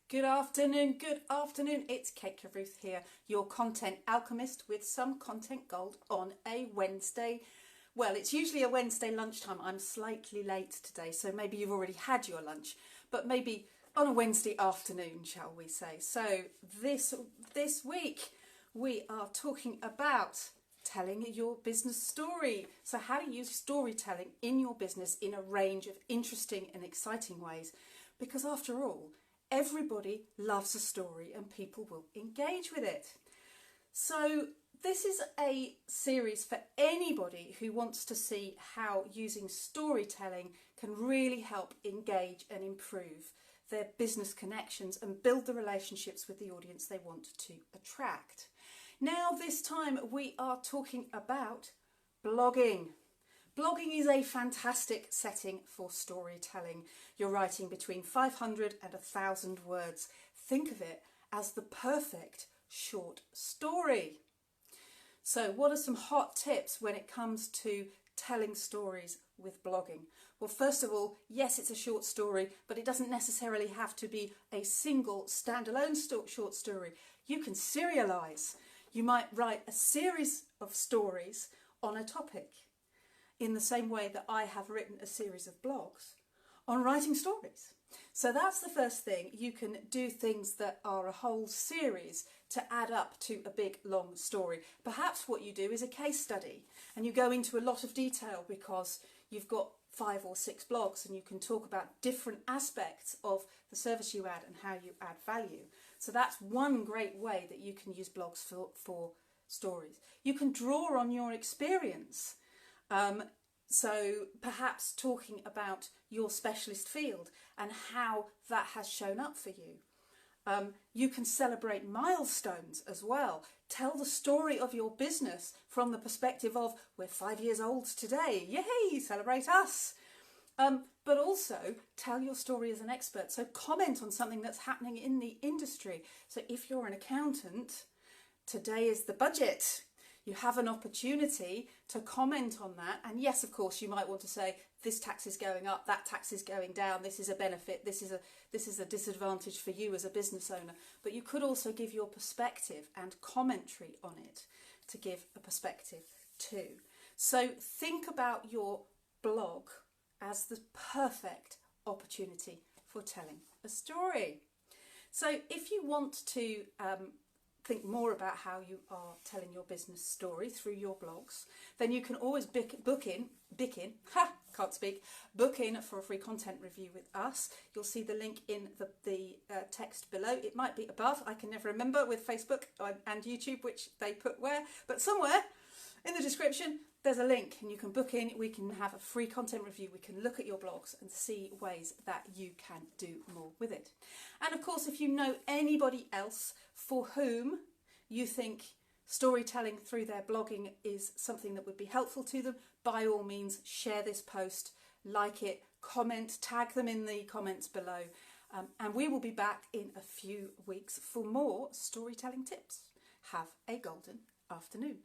Good afternoon. It's Kate Ruth here, your content alchemist with some content gold on a Wednesday. Well, it's usually a Wednesday lunchtime. I'm slightly late today, so maybe you've already had your lunch, but maybe on a Wednesday afternoon, shall we say. So this week we are talking about telling your business story. So how to use storytelling in your business in a range of interesting and exciting ways, because after all, everybody loves a story and people will engage with it. So this is a series for anybody who wants to see how using storytelling can really help engage and improve their business connections and build the relationships with the audience they want to attract. Now this time we are talking about blogging. Blogging is a fantastic setting for storytelling. You're writing between 500 and 1,000 words. Think of it as the perfect short story. So what are some hot tips when it comes to telling stories with blogging? Well, first of all, yes, it's a short story, but it doesn't necessarily have to be a single standalone short story. You can serialize. You might write a series of stories on a topic, in the same way that I have written a series of blogs on writing stories. So that's the first thing. You can do things that are a whole series to add up to a big long story. Perhaps what you do is a case study and you go into a lot of detail because you've got 5 or 6 blogs and you can talk about different aspects of the service you add and how you add value. So that's one great way that you can use blogs for stories. You can draw on your experience. So perhaps talking about your specialist field and how that has shown up for you. You can celebrate milestones as well. Tell the story of your business from the perspective of, we're 5 years old today, yay, celebrate us. But also tell your story as an expert. So comment on something that's happening in the industry. So if you're an accountant, today is the budget. You have an opportunity to comment on that. And yes, of course, you might want to say, this tax is going up, that tax is going down, this is a benefit, this is a disadvantage for you as a business owner. But you could also give your perspective and commentary on it to give a perspective too. So think about your blog as the perfect opportunity for telling a story. So if you want to think more about how you are telling your business story through your blogs, then you can always book in for a free content review with us. You'll see the link in the text below. It might be above, I can never remember with Facebook and YouTube which they put where, but somewhere in the description there's a link and you can book in. We can have a free content review. We can look at your blogs and see ways that you can do more with it. And of course, if you know anybody else for whom you think storytelling through their blogging is something that would be helpful to them, by all means share this post, like it, comment, tag them in the comments below. And we will be back in a few weeks for more storytelling tips. Have a golden afternoon.